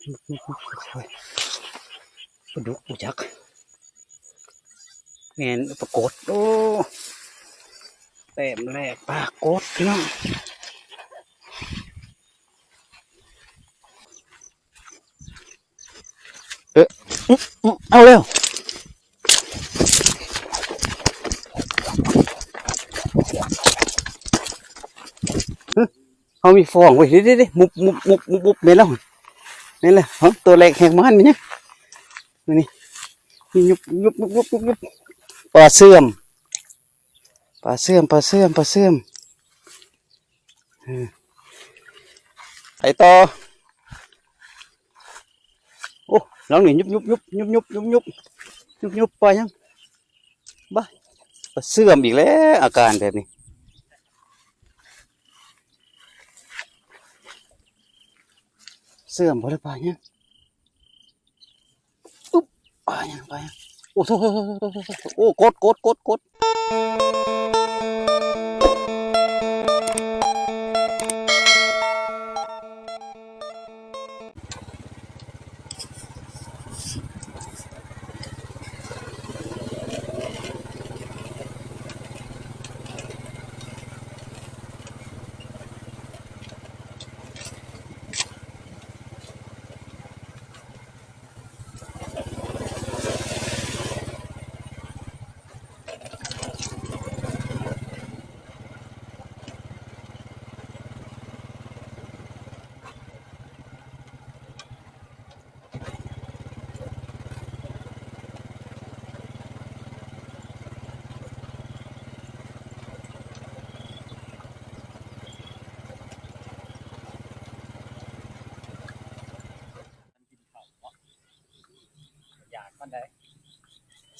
ปลาดุกอุจักแมนปรากฏโอ้แต้มแรกปลากดพี่น้องเอาเร็วเขามีฟองไว้ดิมุบเมล่านี่แหละตัวเล็กแห้งมันเนี่ยนี่ยุบปลาเสื่อมไปต่อโอ้แล้วนี่ยุบไปยังบ้าปลาเสื่อมอีกแล้วอาการแบบนี้เสื่อมพอได้ไปยังอุ๊บไปยังโอ้โหโอ้กด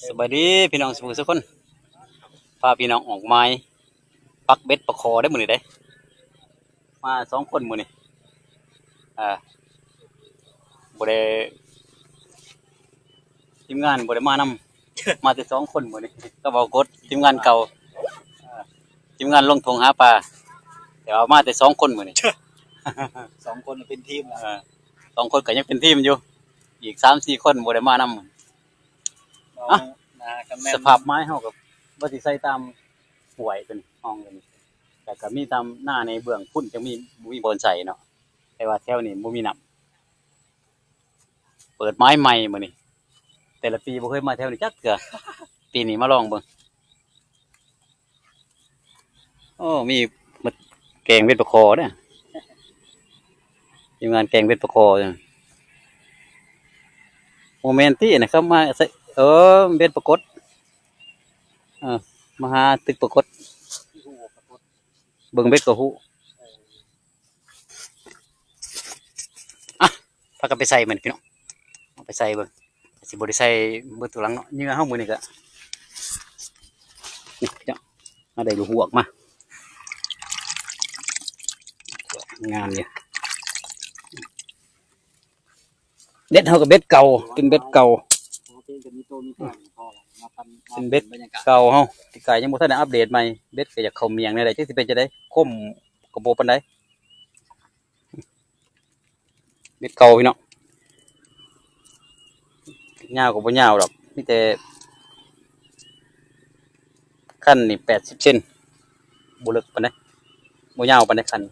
สบายดีพี่น้องสุกคนพาพี่น้องออกไม้ปักเบ็ดปลาคอได้หมดเลยได้มา2 คนหมดนี่บริทีมงานบริมานำมาแต่2 คนหมดนี่ก็บอกกดทีมงานเก่าทีมงานลงทงหาปลาเดี๋ยวมาแต่2 คนหมดนี่2 คนเป็นทีม2 คนก็ยังเป็นทีมอยู่อีก3-4 คนบริมานำสภาพไม้เฮากับบ่สิใส่ตามป่วยเป็นห้องกันแต่ก็มีตามหน้าในเบื้องพุ่นจะมีบอนใส่เนาะแต่ว่าแถวนี้บ่มีน้ำเปิดไม้ใหม่มื้อนี้แต่ละปีบ่เคยมาแถวนี้จักเทื่อปีนี้มาลองเบิ่งโอ้มีมาแกงเบ็ดปลาคอเด้อทีมงานแกงเบ็ดปลาคอจังโมเมนต์ที่นะครับมาใส่เบ็ดปรากฏมาหาตึกปรากฏเบิ่งเบ็ดก็ฮู้พากันไปใส่มันพี่น้องไปใส่เบิ่งสิบ่ได้ใส่เบิ่งตัวหลังเนาะเหงื่อเฮามื้อนี้ก็นี่พี่น้องมาได้ลูกหวกมางามอยู่เบ็ดเฮาก็เบ็ดเก่าเป็นเบ็ดเก่าเป็นเบ็ดเก่าเฮาที่กายยังบ่ทันได้อัปเดตใหม่เบ็ดก็อยากเข้าเมียงได้จักสิเป็นจังได๋คมก็บ่ปานใดเบ็ดเก่าพี่น้องยาวก็บ่ยาวดอกมีแต่คันนี่80 เซนบ่ลึกปานใดบ่ยาวปานใดคัน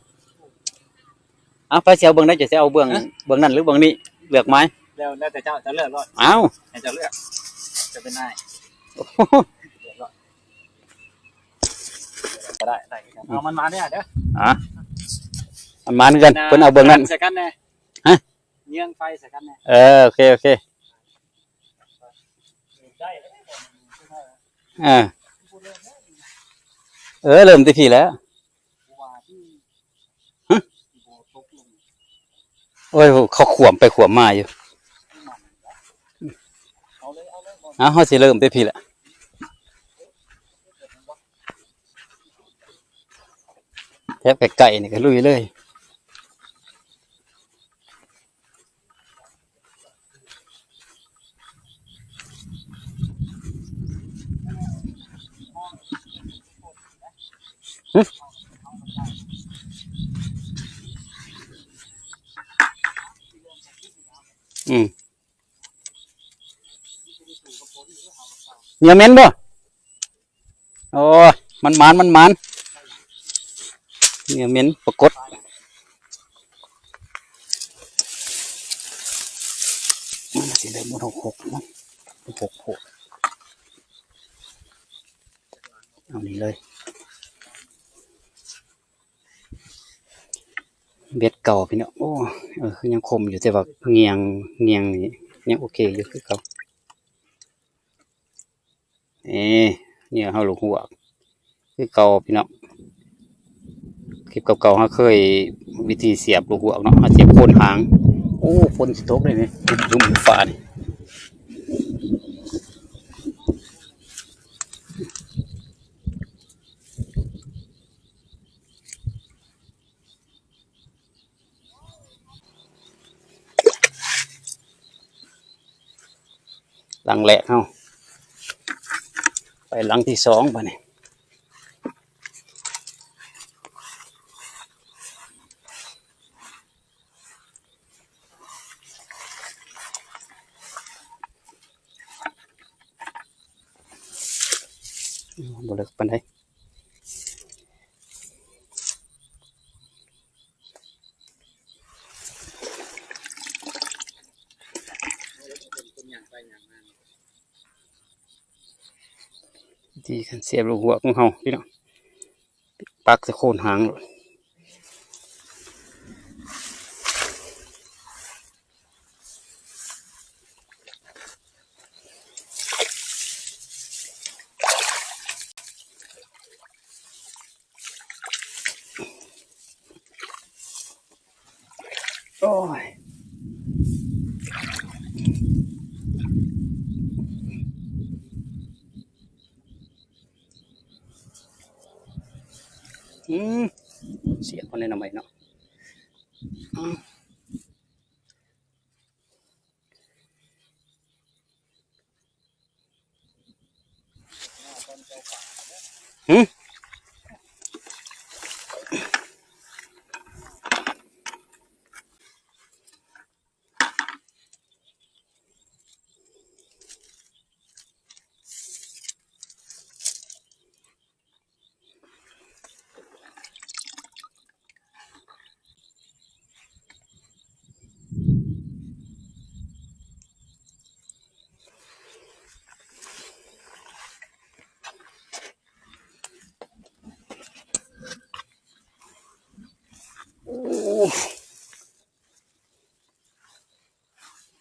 ไปสิเอาเบิ่งได้จะสิเอาเบิ่งนั้นหรือเบิ่งนี้เลือกไม้แล้วแต่เจ้าจะเลือกรอดให้เจ้าเลือกจะเป็นนายก็ได้เอามันมาเนี่ยเด้อมันมากันเพิ่นเอาเบิ่งนั้นใส่กันแน่ฮะเงียงไฟใส่กันแน่โอเคเริ่มที่พี่แล้วโอ้ยเขาขวมไปขวมมาอยู่เขาสิเริ่มที่พี่แหละแทบไก่นี่ก็ลุยเลย อืมเหนียวเหม็นบ่โอ้มันหมานเหนียวเหม็นปรากฏมันสิได้หมดหกมั้งหกเอานี่เลยเบ็ดเก่าพี่เนาะโอ้คือยังคมอยู่แต่ว่าเงียงนี่ยังโอเคอยู่คือเก่าเนี่ยเฮาลูกหัวคือเก่าพี่เนาะคลิปเก่าๆเฮาเคยวิธีเสียบลูกหัวเนาะเฮาเสียบโคนหางโอ้ฝนสิตกเลยนี่ดูหมูฟ้านี่หลังแหลกเฮาไปหลังที่2บัดนี้บ่เลิกปานใดที่กันเสียบลูกหัวของเฮาพี่น้องปักใส่โคนหางเลยโอ้ยเสียคนเลยนะไหมเนาะ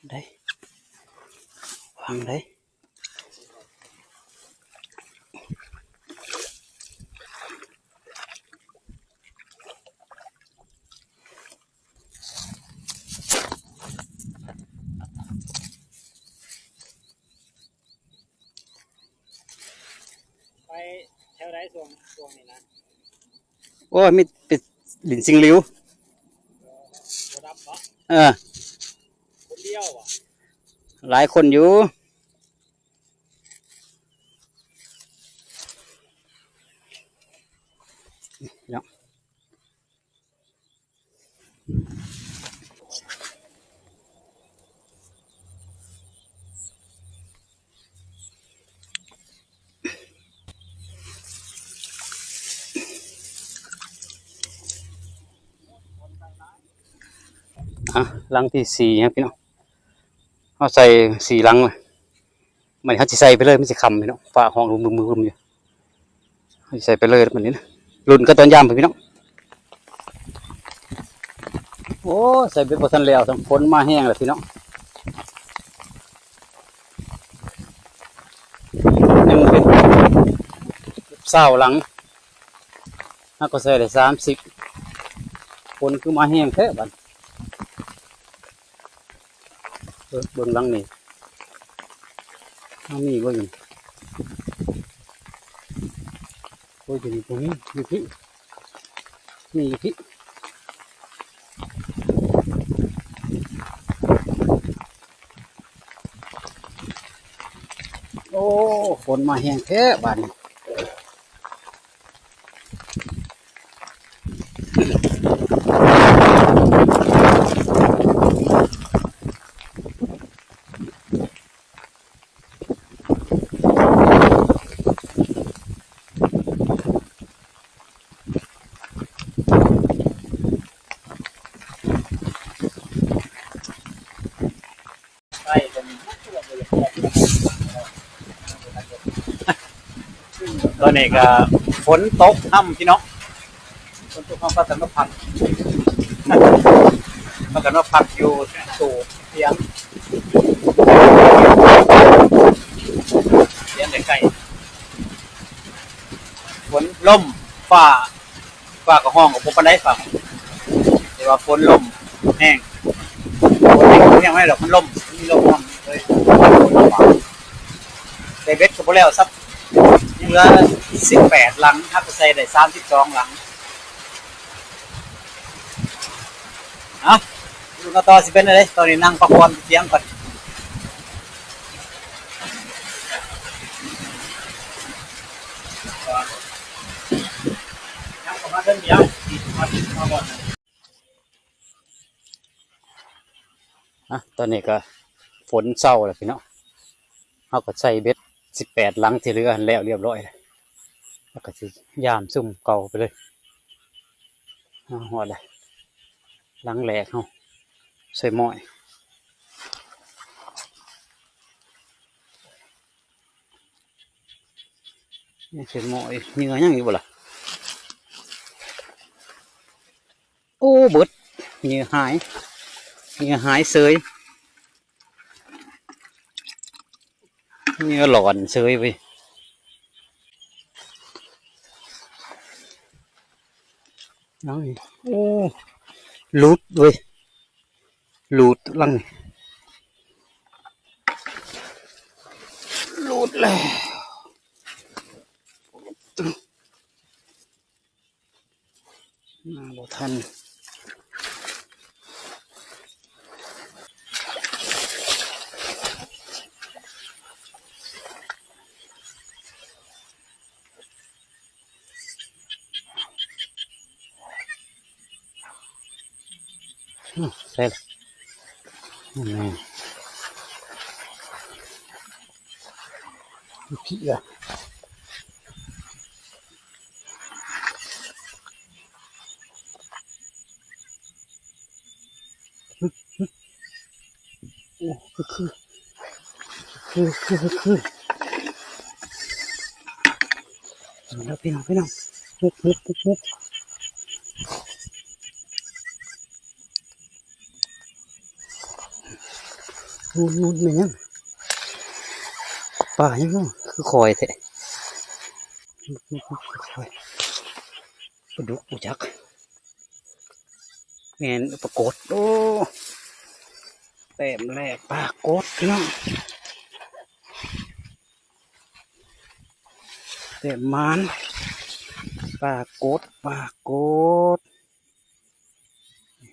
ได้วางได้ไปแถวไหนส่วงนี่นะ โอ้ยมีเป็นดินสิงหลิวบ่ดับเนาะคนเดียวอ่ะ หลายคนอยู่เนาะลังที่4ครับพี่น้องเขาใส่4ลังเลยมันเขาจะใส่ไปเลยไม่ใช่คำพี่น้องฝาห้องมืออยู่เขาใส่ไปเลยแบบนี้นะรุ่นก็ตอนยามพี่น้องโอ้ใส่ไปพอทันแล้วทั้งฝนมาแห้งเลยพี่น้องยังเป็น20หลังถ้าก็ใส่ได้30ฝนคือมาแห้งแท้บัดเบิ่งหลังนี่มีบ่อยู่โอ้ยอยู่ตรงนี้อยู่ที่นี่อยู่ที่โอ้ฝนมาแห้งแท้บ้านนี้ ตอนนี้ก็ฝนตกค่ำพี่น้องฝนตกค่ำก็จะมาพักมันก็มาพักอยู่ตู่เตียงใกล้ๆฝนล่มฟ้ากับห้องของผมปานใดฝั่งแต่ว่าฝนล่มแห้งฝนแห้งไม่หรอกมันล่มมีลมห้องเลยแต่เบ็ดก็บ่แล้วซับยังเหลือ18หลังถ้าไปใส่ได้32หลังดูกันต่อสิเป็นอะไรตอนนี้นั่งพักผ่อนเตียงก่อนยังประมาณเดือนเดียวมาก่อนตอนนี้ก็ฝนเศร้าแล้วพี่น้องเขาก็ใส่เบ็ด18หลังที่เหลือแล้วเรียบร้อยแล้วก็สิยามซุ่มเก่าไปเลยหอดเลยหลังแหลกเขาใส่หม้อยนี่ใส่หม้อยมีเงินยังอยู่บ่ล่ะโอ้เบิดเหงื่อหายเสยเหงื่อหลอนเสยไปน้อยโอ้ลุดเว้ยลุดลังนี่ลุดแล้วมาบ่ทันใช่ละพี่อะโอ้คือแล้วพี่น้องมุกนู่นมันยังป่ายังเนาะคือคอยแท้คอยปลาดุกอุจักแงนปรากฏโอ้เต็มแรกปลากดพี่น้องเต็มมันปลากด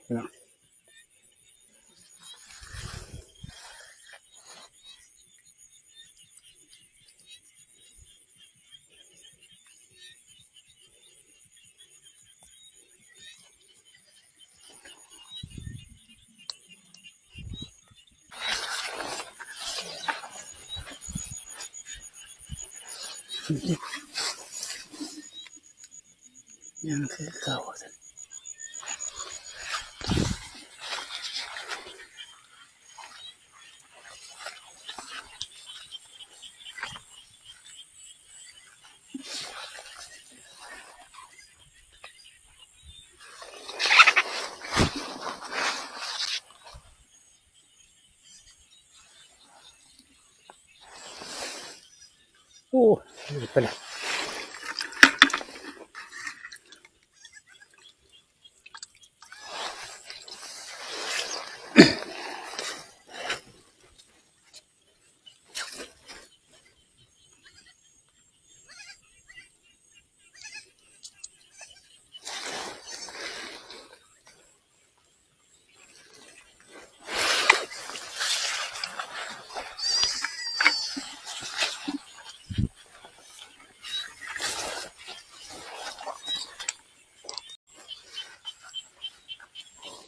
พี่น้องยังคือเก่าโอ้ไปละ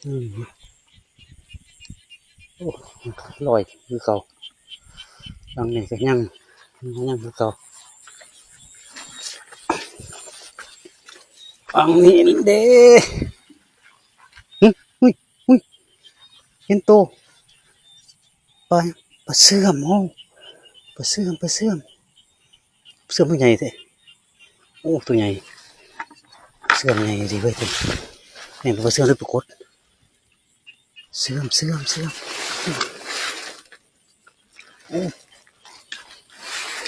โอ้ลอยคือเก่าลังนี่ก็ยังคือเก่าอังนี้เด้หุ้ยเห็นโตปลาเสื่อมโอ้ปลาเสื่อมมันใหญ่แท้ โอ้ตัวใหญ่เสื่อมใหญ่ดีเว้ยตัวนี่มันก็เสื่อมเลยปรากฏเสื่อมโอ้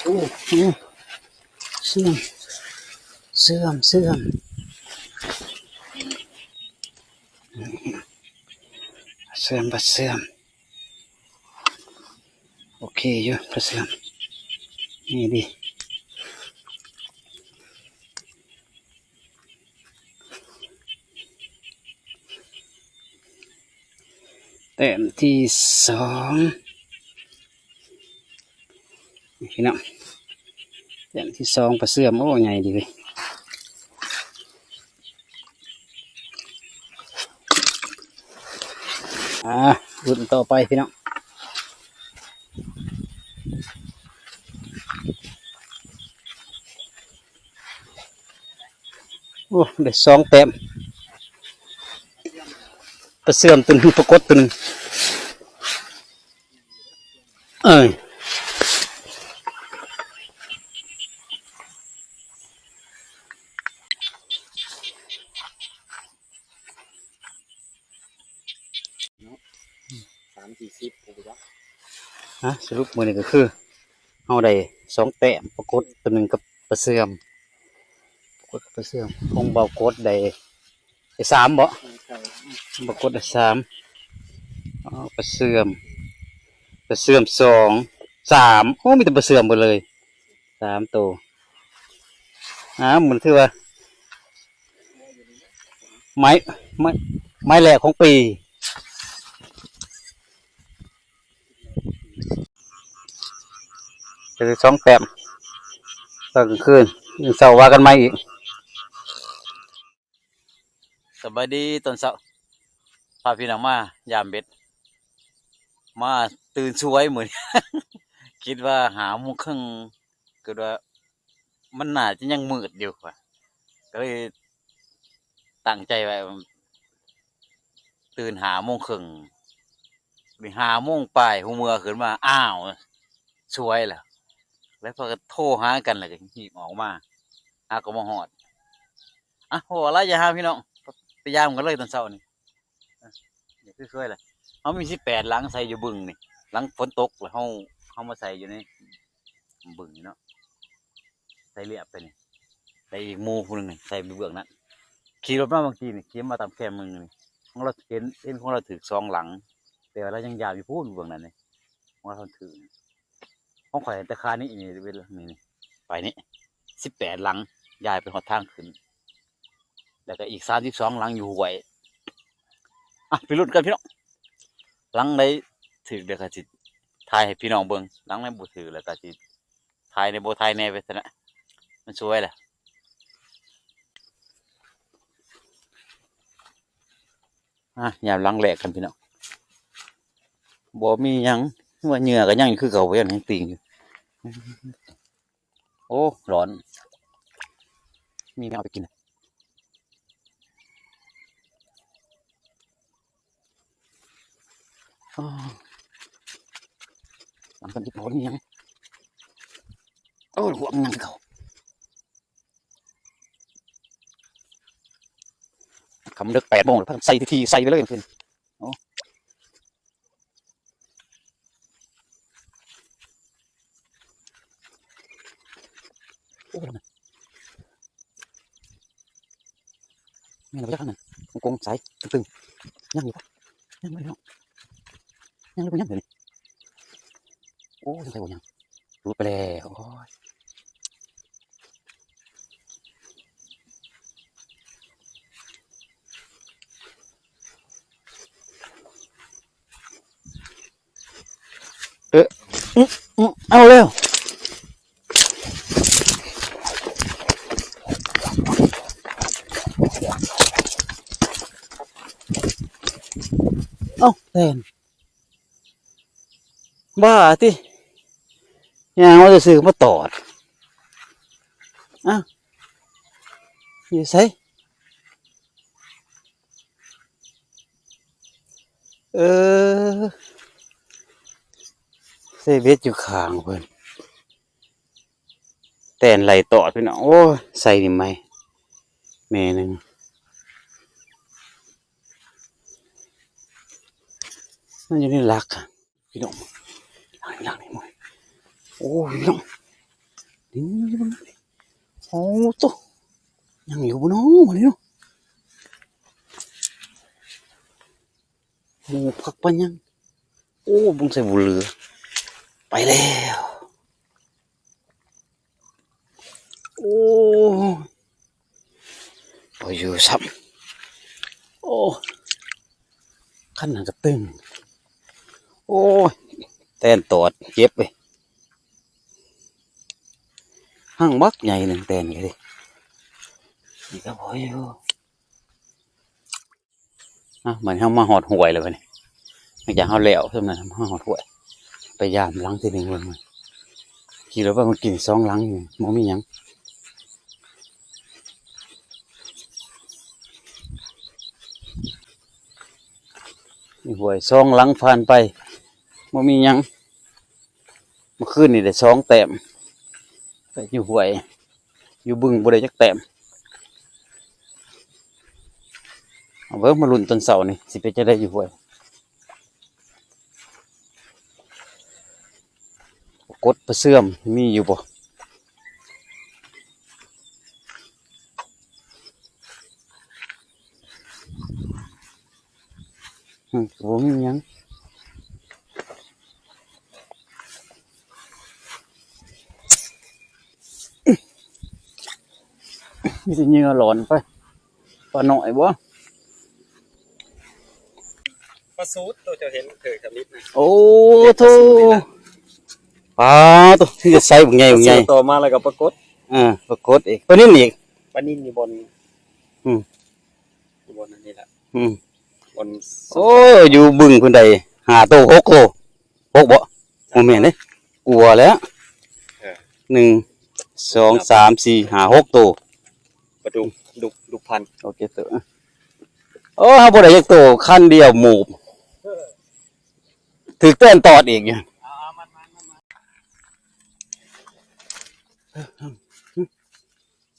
โอ้เสื่อมเสื่อมเสื่อมเสื่อมบัดเสื่อมโอเคอยู่บัดเสื่อมนี่ดิแต้มที่สองพี่น้องแต้มที่สองปลาเสื่อมโอ้ใหญ่ดีเลยรุ่นต่อไปพี่น้องโอ้ได้สองแต้มปลาเสื่อมตัวนึงปรากฏตัวนึง30-40ผมว่าสรุปมือนี่ก็คือเอาได้สองแต้มปรากฏตัวนึงกับปลาเสื่อมปลาเสื่อมคงเบากดได้สามบ่ปรากฏได้สามปลาเสื่อมสองสามโอ้มีแต่ปลาเสื่อมหมดเลยสามตัวเหมือนที่ว่าไม้ไม้แหลกของปีจะได้สองแต้มตอนกลางคืนยังเสาร์ว่ากันไหมอีกสบายดีตอนเช้าพาพี่น้องมายามเบ็ดมาตื่นช่วยเหมือน คิดว่าหาโมงครึ่งเกิดว่ามันน่าจะยังมืดอยู่ว่ะก็เลยตั้งใจไว้ตื่นหาโมงครึ่งหรือ5 โมงปลายหัวเมื่อขึ้นมาอ้าวช่วยแล้วพอก็โทรหากันเลยก็หีบออกมาก็มาหอดโหอะไรอย่าหาพี่น้องไปยามกันเลยตอนเช้านี่นี่คือช่วยเลยเขามี18 หลังใส่อยู่บึงนี่หลังฝนตกแล้วเขามาใส่อยู่ในบึงเนาะใส่เรียบไปนี่ใส่อีกหมู่คนหนึ่งนี่ใส่เบื้องนั้นขี่รถมาบางทีนี่ขี่มาตามแคมมึงนี่ของเราเห็นของเราถือ2 หลังแต่ว่าเรายังยาวอยู่พูดเบื้องนั้นนี่ของเราถือของข่อยแต่คานี่นี่เวลานี่ไปนี่18 หลังยายไปหอดทางขึ้นแล้วก็อีก32 หลังอยู่ห่วยไปลุ้นกันพี่น้องหลังไหนถือเดี๋ยวก็สิทายให้พี่น้องเบิ่งหลังไหนบ่ถือแล้วก็สิทายในบ่ทายแน่ไปซะนะมันสวยแหละยามหลังแหลกกันพี่น้องบ่มีหยังว่าเหงื่อก็ยังคือเก่ายังติ่งอยู่โอ้ร้อนมีแนวไปกินหลังกันที่โผล่นี่ยังหัวมันยังเก่าคำเลิก8 โมงแล้วใส่ทีใส่ไปเลยเพื่อนนี่เราไปยักษ์นั่นกงสายตึงยังอยู่ปะยังไม่รู้ยังไม่รู้ยังเลยโอ้ยังใส่หัวยังรู้ไปแล้วโอ้ยเอาเร็วเต้นบ้าที่ยังว่าจะซื้อมาตอดอยู่ใส่เซเบสอยู่ข้างเพื่อน แต่นไหลต่อพี่น้องโอ้ยใส่นี่ไหมแม่หนึ่งมันอยู่ในหลักอะพี่น้องหลังนี่มั้ยโอ้ยพี่น้องนี่มันโอ้ตัวยังอยู่บนน้องมาเลยเนาะหมูผักปันยังโอ้บุ้งใส่บุเรือไปแล้วโอ้ไปอยู่ซ้ำโอ้ขั้นหนังกระตึงโอ้ยแตนตอดเจ็บไปห้างบักใหญ่หนึ่งแตนกันดินี่ก็พออยู่เหมือนเขามาหอดหวยเลยวันนี้ไม่อยากเขาแล้วใช่ไหมมาหอดหวยไปยามล้างทีหนึ่งเลยมันกินแล้วว่ามันกินสองล้างอยู่มองไม่ยังนี่หวยสองล้างผ่านไปมองมียังเมื่อคืนนี่ได้สองแต้มไปอยู่หวยอยู่บึงบ่ได้จักแต้มเอาเวิร์กมาลุ้นต้นเสานี่สิไปจะได้อยู่หวยกดประเสื่อมมีอยู่บ่บ่มีหยังมีแต่เหงื่อหลอนไปปลาหน่อยบ่ ปลาซูดตัวจะเห็นเคยทำนิดนะ โอ้โธ่ปลาตัวที่จะใส่บุญใหญ่บุญใหญ่ ต่อมาแล้วก็ปรากฏ ปรากฏอีกตัวนี้อีก ปลานิ่นอยู่บน อืม อยู่บนอันนี้แหละ บน โอ้อยู่บึงคนใด5 โต 6 โต6บ่โมเมนต์เลยกลัวแล้ว1 2 3 4 5 6 โต ปลาดุกพัน โอเคตัวโอ้เฮาบ่ได้จักโตคันเดียวหมูบถึกแต้นตอดอีกอยู่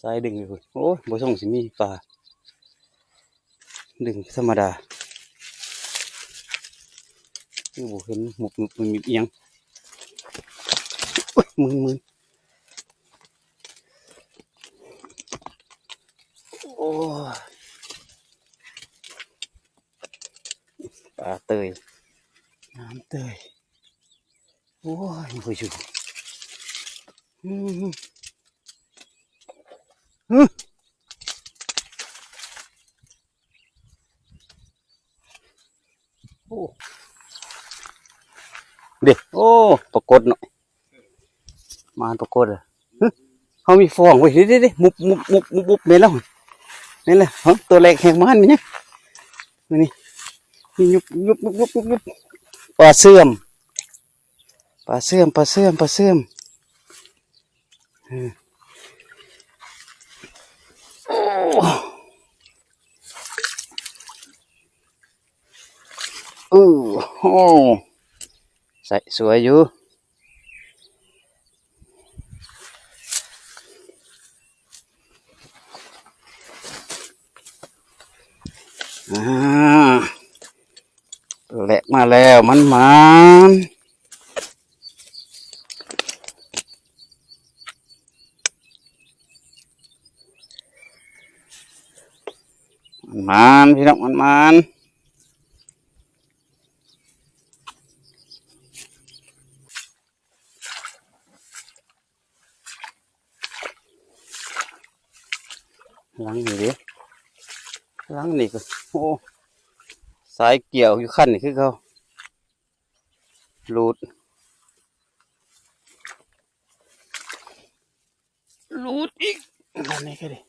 สายดึงอยู่โอ้ยบ่ส่งสิมีปลาดึงธรรมดาคือบ่เห็นหมุกมันมีเอียงโอ้ยมึนโอ้ยปลาเตยน้ำเตยโอ้ยบ่อยู่โอ้เด็กโอ้ปรากฏหน่อยมาปรากฏอ่ะเขามีฟองไว้ดิมุบเมล่านี่แหละตัวเล็กแหงมันนี่นี่ยุบปลาเสื่อมโอ้ใส่สวยอยู่แหลกมาแล้วมันพี่น้องมันล้างนี่ดิล้างนี่ก็โอ้สายเกี่ยวอยู่ขั้นนี่คือเขารูดอีกอันนี้ก็ดิ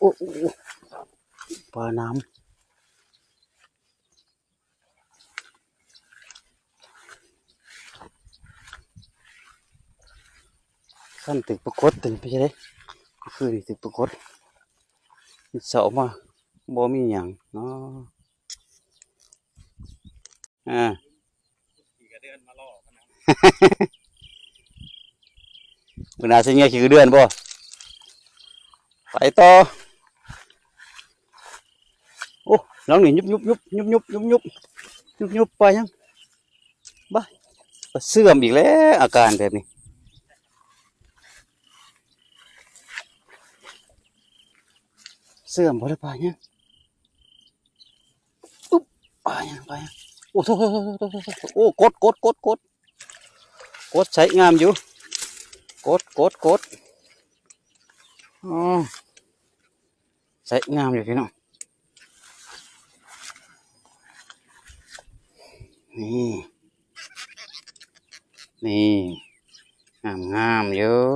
โอ้ปลาน้ ท่านตึกประกดตึงไปใช่ไหมก็คือนี่ตึกประกดเสามาบ่มีอย่างเนาะขี่กระเดือนมาล่อกันนะ เวลาเสียเงี้ยขี่เดือนบ่ไปต่อโอ้น้องนี่ยุบไปยังบ้าเสื่อมอีกแล้วอาการแบบนี้เสื่อมพอแล้วไปยังอุ๊บไปยังโอ้โหโอ้กดใช้งามอยู่กดอ๋อใช้งามอยู่พี่น้องนี่งามเยอะ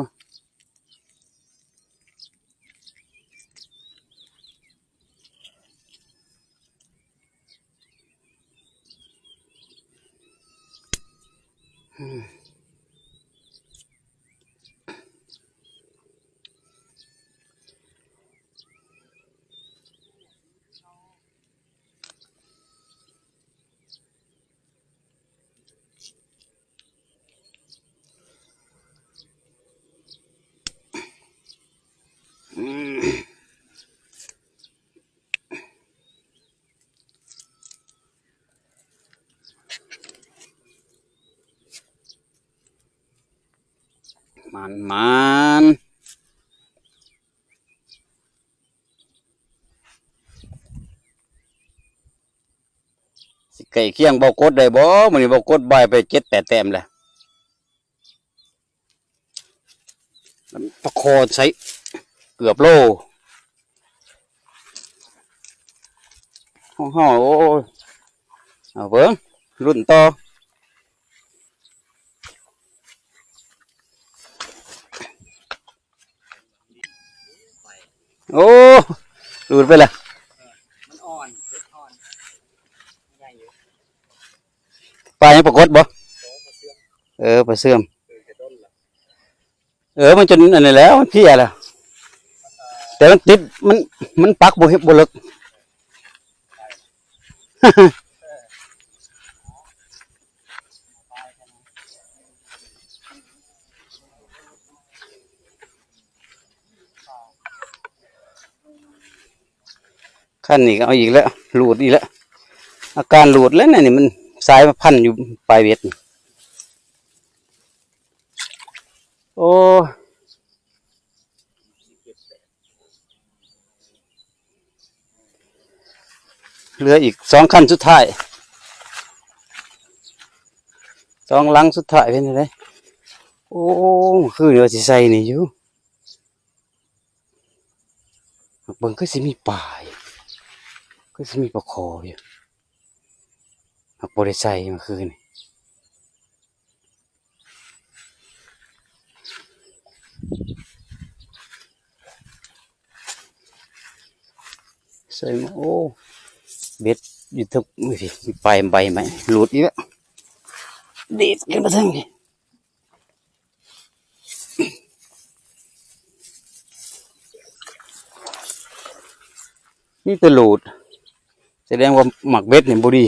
มันสิไก่เคียงบอกดได้บ่มันนี่บอกดใบไป7-8แต้มแหละประคอใช้เกือบโลห้องห่อโอ้เอาเบิ้งรุ่นต่อโอ้ดูดไปละมันอ่อนเล็ดอ่อนง่ายอยู่ปลายังปรากฏบ่โตมาเสื่อม ปลาเสื่อมกระด้นล่ะมันจนอันนี้แล้วมันเพี้ยแล้วแต่มันติดมันปักบ่เฮ็ดบ่เลิกขั้นนี้ก็เอาอีกแล้วหลุดอีกแล้วอาการหลุดแล้วนี่มันสายมาพันอยู่ปลายเบ็ดนี่โอ้เหลืออีก2ขั้นสุดท้าย2หลังสุดท้ายเป็นไงโอ้คือเดี๋ยวสิใส่นี่อยู่เบิ่งก็สิมีปลาอยู่ก็สิมีปลาคออยู่หักบ่ได้ใส่เมื่อคืนนี่ใส่มาโอ้เบ็ดอยู่ทั้งมือพี่ปลายใบไหมหลุดอีกแล้วดีดกันมาทั้งนี่นี่ตัวหลุดแสดงว่าหมักเบ็ดเนี่ยบุรี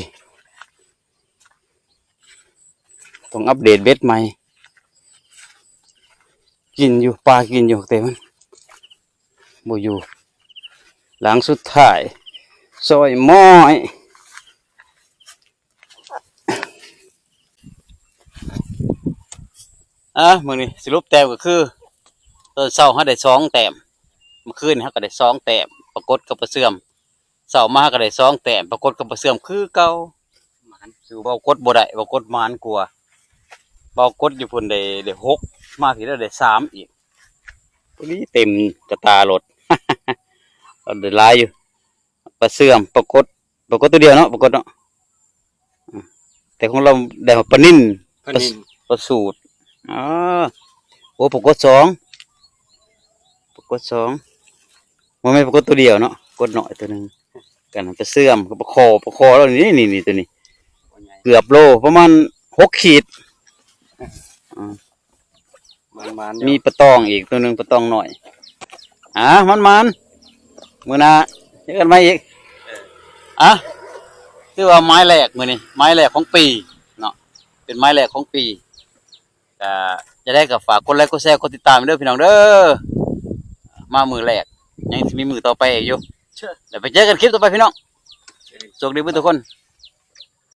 ต้องอัปเดตเบ็ดใหม่กินอยู่ปลากินอยู่แต่มันบ่อยู่หลังสุดท้ายซอยม้อยมื้อนี้สรุปแต้มก็คือตอนเช้าเราได้2 แต้มเมื่อคืนเราก็ได้2 แต้มปรากฏกับปลาเสื่อมเช้ามาก็ได้2 แต้มปรากฏกับปลาเสื่อมคือเก่ามันคือเบากดบ่ได้เบากดมานกลัวเบากดอยู่พุ่นได้6มาพี่แล้วได้3อีกตัวนี้เต็มกระตารถ ได้หลายอยู่ปลาเสื่อมปรากฏตัวเดียวเนาะปรากฏเนาะแต่ของเราได้ปลานิ่นปลาสูตรโอ้ปรากฏ2มันไม่ปรากฏตัวเดียวเนาะกดหน่อยตัวหนึ่งกันปลาเสื่อมปลาคอแล้วนี่ตัวนี้เกือบโลประมาณ6 ขีด มัน มีปลาตองอีกตัวหนึ่งปลาตองหน่อยมันมือหนาเจอกันไหมอีกคือว่าไม้แรกมือนี่ไม้แรกของปีเนาะเป็นไม้แรกของปีจะได้กับฝากกดไลค์กดแชร์กดติดตามเด้อพี่น้องเด้อมามือแรกยังมีมือต่อไปอีกอยู่เดี๋ยวไปเจอกันคลิปต่อไปพี่น้องโชคดีเพื่อนทุกคน